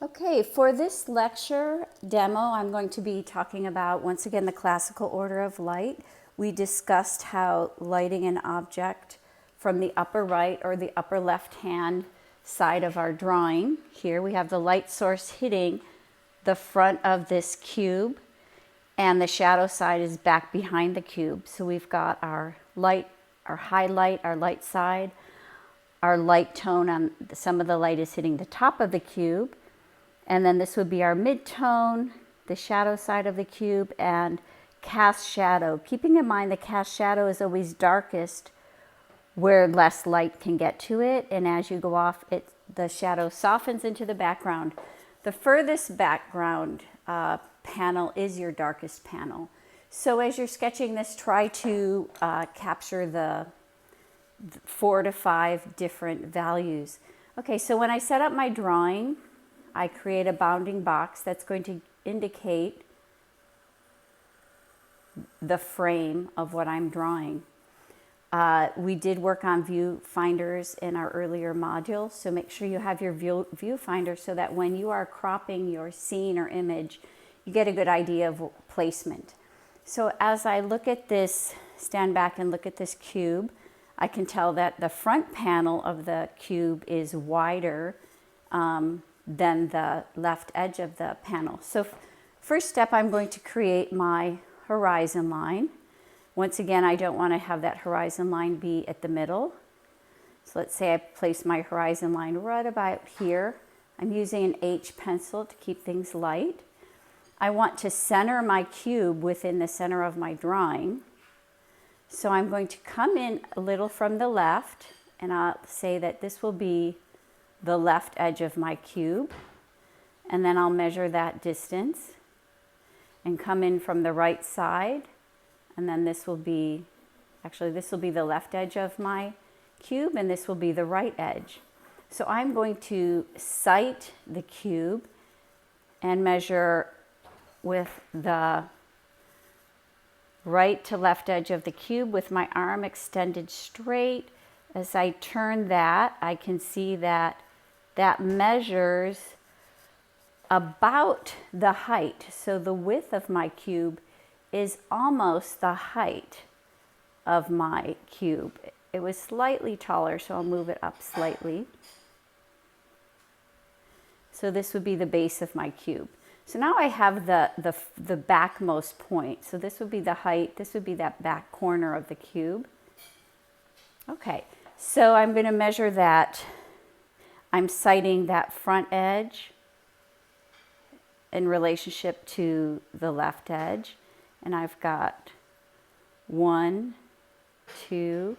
Okay, for this lecture demo, I'm going to be talking about, once again, the classical order of light. We discussed how lighting an object from the upper right or the upper left hand side of our drawing. Here we have the light source hitting the front of this cube, and the shadow side is back behind the cube. So we've got our light, our highlight, our light side, our light tone on some of the light is hitting the top of the cube. And then this would be our mid-tone, the shadow side of the cube, and cast shadow. Keeping in mind the cast shadow is always darkest where less light can get to it. And as you go off, the shadow softens into the background. The furthest background panel is your darkest panel. So as you're sketching this, try to capture the 4 to 5 different values. Okay, so when I set up my drawing, I create a bounding box that's going to indicate the frame of what I'm drawing. We did work on viewfinders in our earlier module, so make sure you have your viewfinder so that when you are cropping your scene or image, you get a good idea of placement. So as I look at this, stand back and look at this cube, I can tell that the front panel of the cube is wider than the left edge of the panel. So first step, I'm going to create my horizon line. Once again, I don't want to have that horizon line be at the middle. So let's say I place my horizon line right about here. I'm using an H pencil to keep things light. I want to center my cube within the center of my drawing. So I'm going to come in a little from the left, and I'll say that this will be the left edge of my cube, and then I'll measure that distance and come in from the right side, and then this will be, actually this will be the left edge of my cube, and this will be the right edge. So I'm going to sight the cube and measure with the right to left edge of the cube with my arm extended straight. As I turn that, I can see that that measures about the height. So the width of my cube is almost the height of my cube. It was slightly taller, so I'll move it up slightly. So this would be the base of my cube. So now I have the backmost point. So this would be the height. This would be that back corner of the cube. Okay, so I'm going to measure that. I'm sighting that front edge in relationship to the left edge. And I've got 1, 2,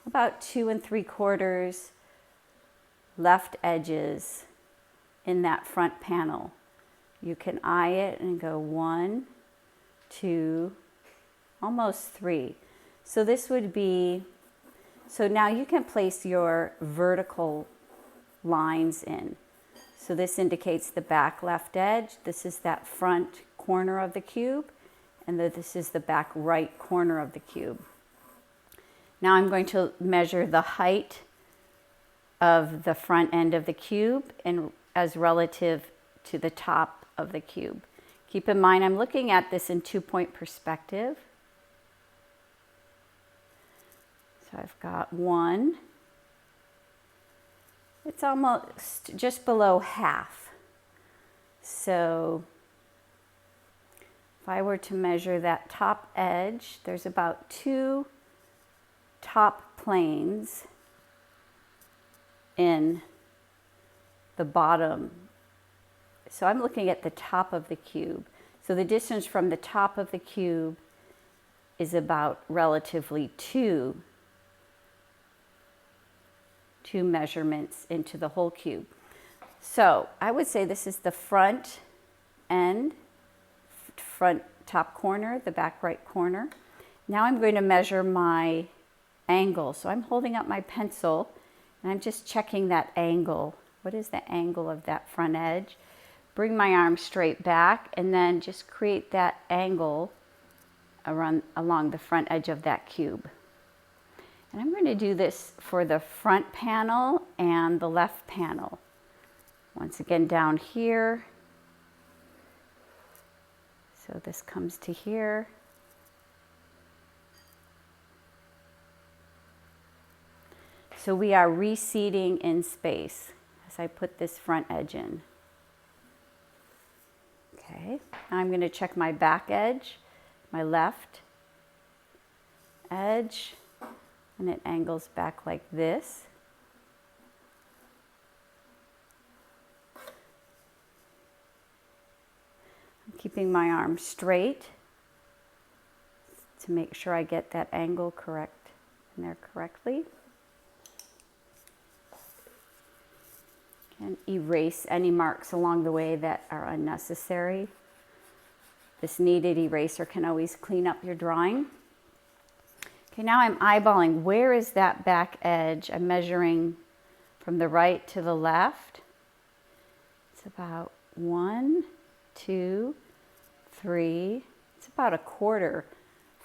about 2 3/4 left edges in that front panel. You can eye it and go 1, 2, almost 3. So this would be, so now you can place your vertical lines in. So this indicates the back left edge. This is that front corner of the cube, and this is the back right corner of the cube. Now I'm going to measure the height of the front end of the cube and as relative to the top of the cube. Keep in mind, I'm looking at this in 2-point perspective. So I've got 1. It's almost just below half. So if I were to measure that top edge, there's about 2 top planes in the bottom. So I'm looking at the top of the cube. So the distance from the top of the cube is about relatively 2 measurements into the whole cube. So I would say this is the front end, front top corner, the back right corner. Now I'm going to measure my angle. So I'm holding up my pencil and I'm just checking that angle. What is the angle of that front edge? Bring my arm straight back and then just create that angle along the front edge of that cube. And I'm going to do this for the front panel and the left panel. Once again down here. So this comes to here. So we are reseating in space as I put this front edge in. Okay, now I'm going to check my back edge, my left edge, and it angles back like this. I'm keeping my arm straight to make sure I get that angle correct in there correctly. And erase any marks along the way that are unnecessary. This kneaded eraser can always clean up your drawing. Okay, now I'm eyeballing where is that back edge. I'm measuring from the right to the left. It's about 1, 2, 3. It's about a quarter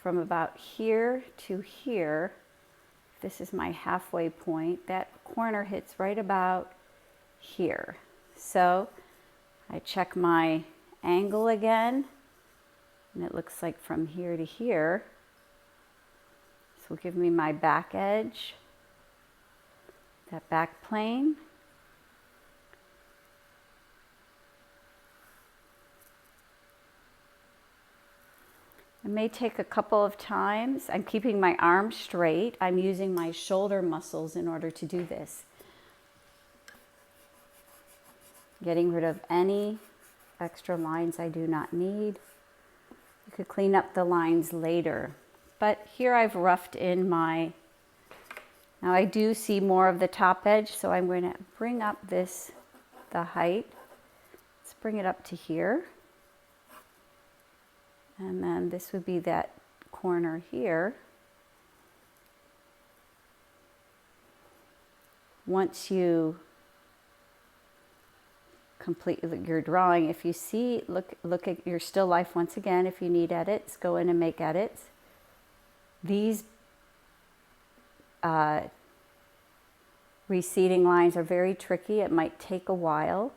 from about here to here. This is my halfway point. That corner hits right about here. So I check my angle again, and it looks like from here to here. So give me my back edge, that back plane. It may take a couple of times. I'm keeping my arm straight. I'm using my shoulder muscles in order to do this. Getting rid of any extra lines I do not need. You could clean up the lines later. But here I've roughed in my, now I do see more of the top edge, so I'm going to bring up this, the height. Let's bring it up to here. And then this would be that corner here. Once you complete your drawing, if you see, look at your still life once again. If you need edits, go in and make edits. These receding lines are very tricky. It might take a while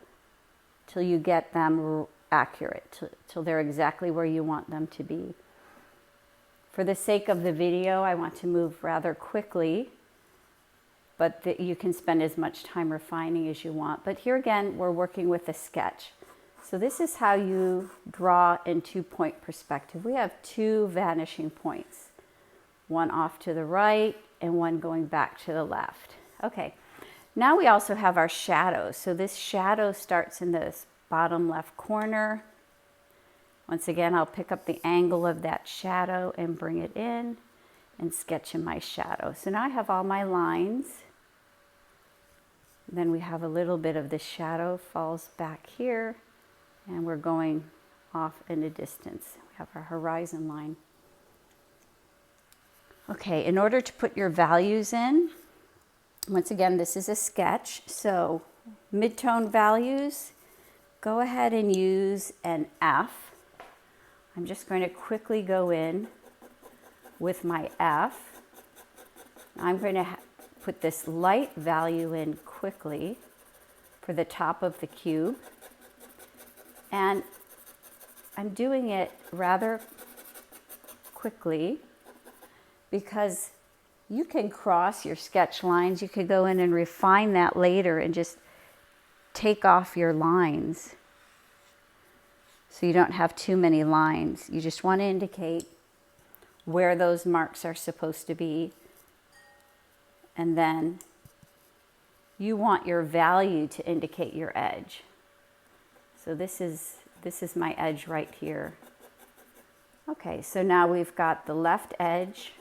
till you get them accurate, till they're exactly where you want them to be. For the sake of the video, I want to move rather quickly, but that you can spend as much time refining as you want. But here again, we're working with a sketch. So this is how you draw in 2-point perspective. We have 2 vanishing points, one off to the right and one going back to the left. Okay, now we also have our shadows. So this shadow starts in this bottom left corner. Once again, I'll pick up the angle of that shadow and bring it in and sketch in my shadow. So now I have all my lines. Then we have a little bit of the shadow falls back here, and we're going off in the distance. We have our horizon line. Okay, in order to put your values in, once again, this is a sketch. So mid-tone values, go ahead and use an F. I'm just going to quickly go in with my F. I'm going to put this light value in quickly for the top of the cube. And I'm doing it rather quickly because you can cross your sketch lines. You could go in and refine that later and just take off your lines so you don't have too many lines. You just want to indicate where those marks are supposed to be, and then you want your value to indicate your edge. So this is my edge right here. Okay, so now we've got the left edge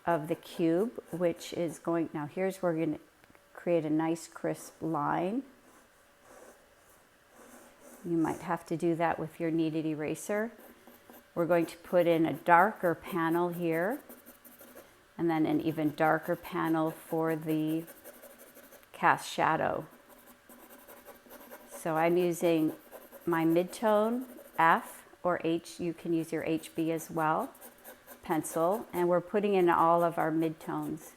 of the cube, which is going, now here's where we're going to create a nice crisp line. You might have to do that with your kneaded eraser. We're going to put in a darker panel here, and then an even darker panel for the cast shadow. So I'm using my mid-tone F or H, you can use your HB as well, pencil, and we're putting in all of our mid-tones.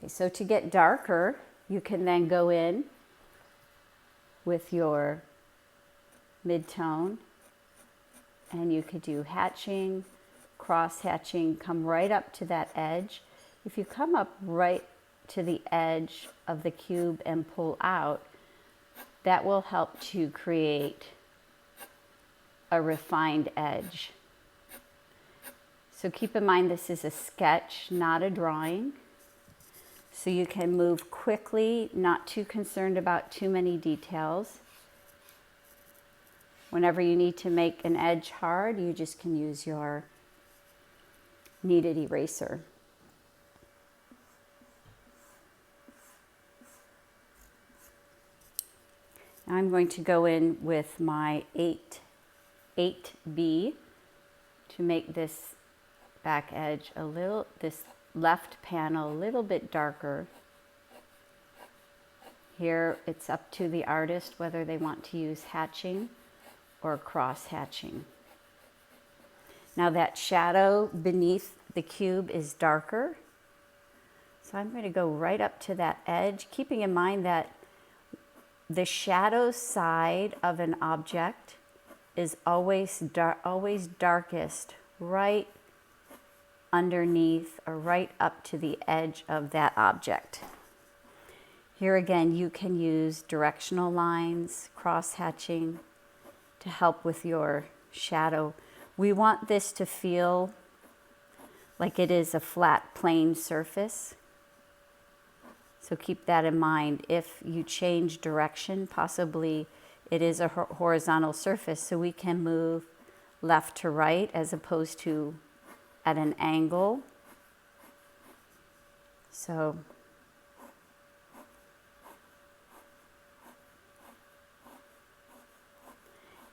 Okay, so to get darker, you can then go in with your mid-tone, and you could do hatching, cross hatching, come right up to that edge. If you come up right to the edge of the cube and pull out, that will help to create a refined edge. So keep in mind this is a sketch, not a drawing. So you can move quickly, not too concerned about too many details. Whenever you need to make an edge hard, you just can use your kneaded eraser. Now I'm going to go in with my 8B to make this back edge a little, this left panel a little bit darker. Here it's up to the artist whether they want to use hatching or cross hatching. Now that shadow beneath the cube is darker, so I'm going to go right up to that edge, keeping in mind that the shadow side of an object is always darkest right underneath or right up to the edge of that object. Here again, you can use directional lines, cross hatching to help with your shadow. We want this to feel like it is a flat, plain surface. So keep that in mind. If you change direction, possibly it is a horizontal surface, so we can move left to right as opposed to at an angle. So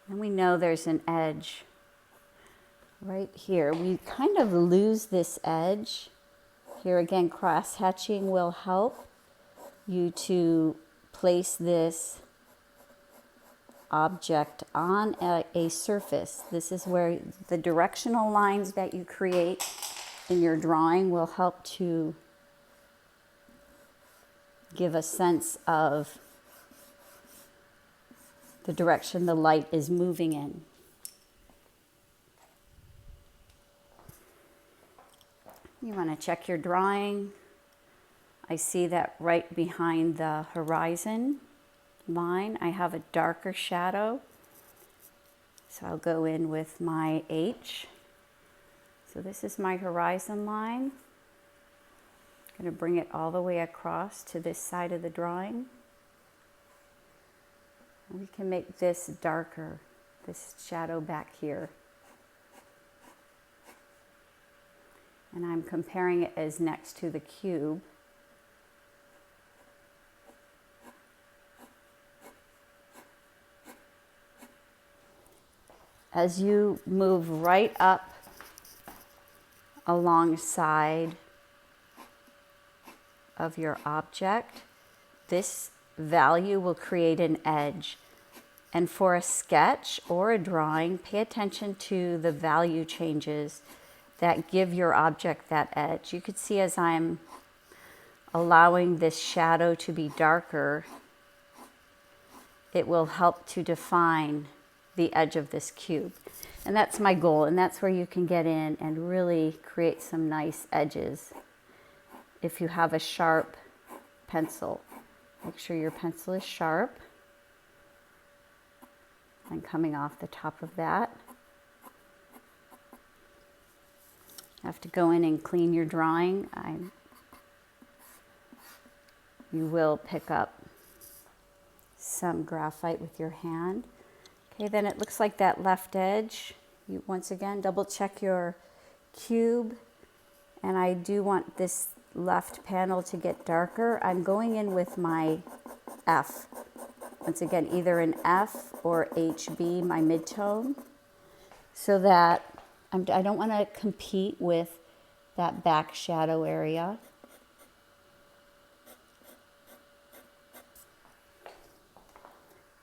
and we know there's an edge right here. We kind of lose this edge. Here again, cross hatching will help you to place this object on a surface. This is where the directional lines that you create in your drawing will help to give a sense of the direction the light is moving in. You want to check your drawing. I see that right behind the horizon line, I have a darker shadow. So I'll go in with my H. So this is my horizon line. I'm going to bring it all the way across to this side of the drawing. We can make this darker, this shadow back here. And I'm comparing it as next to the cube. As you move right up alongside of your object, this value will create an edge. And for a sketch or a drawing, pay attention to the value changes that give your object that edge. You could see as I'm allowing this shadow to be darker, it will help to define the edge of this cube. And that's my goal, and that's where you can get in and really create some nice edges. If you have a sharp pencil, make sure your pencil is sharp. And coming off the top of that, you have to go in and clean your drawing. You will pick up some graphite with your hand. Okay, then it looks like that left edge. You once again double check your cube, and I do want this left panel to get darker. I'm going in with my F. Once again, either an F or HB, my mid-tone, so that I don't want to compete with that back shadow area.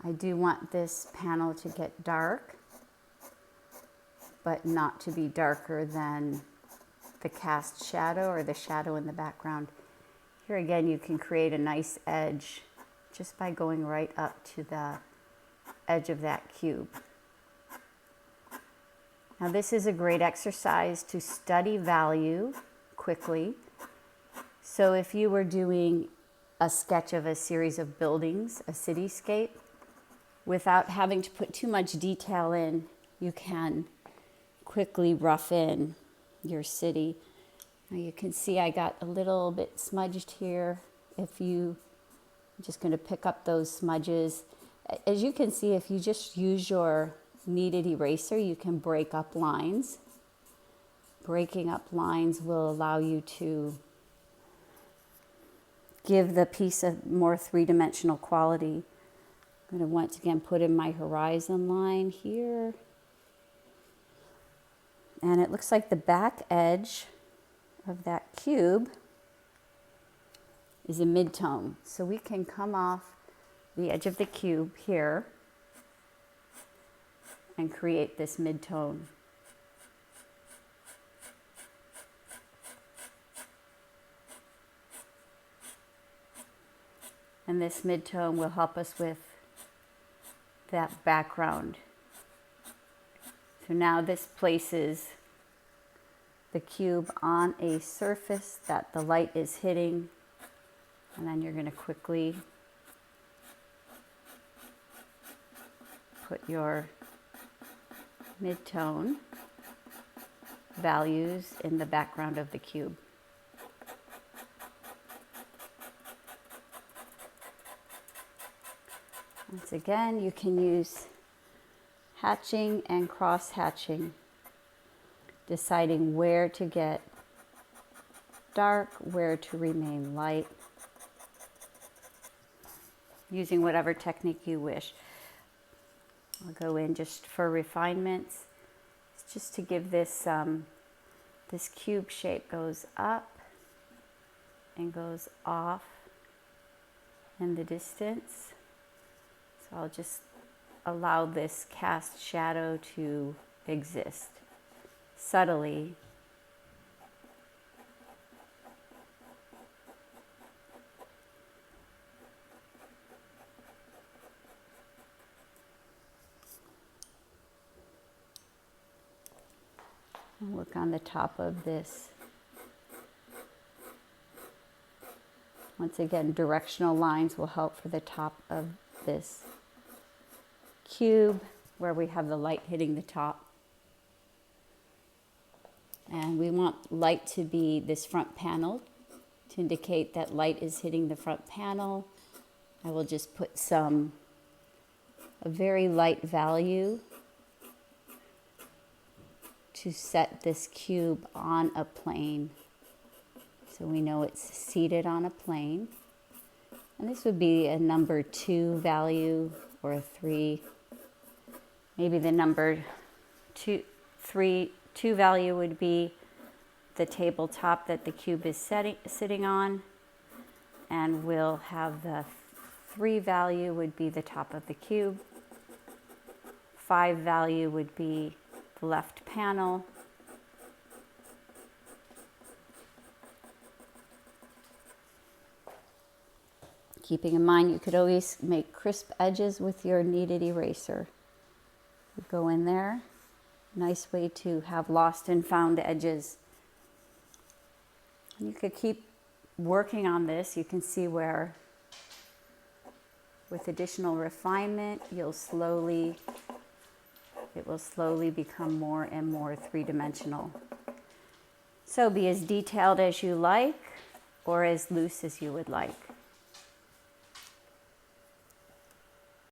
I do want this panel to get dark, but not to be darker than the cast shadow or the shadow in the background Here again, you can create a nice edge just by going right up to the edge of that cube. Now this is a great exercise to study value quickly. So if you were doing a sketch of a series of buildings, a cityscape, without having to put too much detail in, you can quickly rough in your city. Now you can see I got a little bit smudged here. I'm just going to pick up those smudges. As you can see, if you just use your kneaded eraser, you can break up lines. Breaking up lines will allow you to give the piece a more three-dimensional quality. I'm going to once again put in my horizon line here. And it looks like the back edge of that cube is a midtone. So we can come off the edge of the cube here and create this midtone. And this midtone will help us with that background. So now this places the cube on a surface that the light is hitting, and then you're going to quickly put your midtone values in the background of the cube. Once again, you can use hatching and cross hatching, deciding where to get dark, where to remain light, using whatever technique you wish. I'll go in just for refinements, just to give this, this cube shape goes up and goes off in the distance. So I'll just allow this cast shadow to exist subtly. And work on the top of this. Once again, directional lines will help for the top of this cube where we have the light hitting the top. And we want light to be this front panel to indicate that light is hitting the front panel. I will just put a very light value to set this cube on a plane. So we know it's seated on a plane. And this would be a number 2 value or a 3. Maybe the number 2 value would be the tabletop that the cube is sitting on. And we'll have the 3 value would be the top of the cube. 5 value would be the left panel. Keeping in mind, you could always make crisp edges with your kneaded eraser. You go in there. Nice way to have lost and found edges. You could keep working on this. You can see where, with additional refinement, it will slowly become more and more three-dimensional. So be as detailed as you like or as loose as you would like.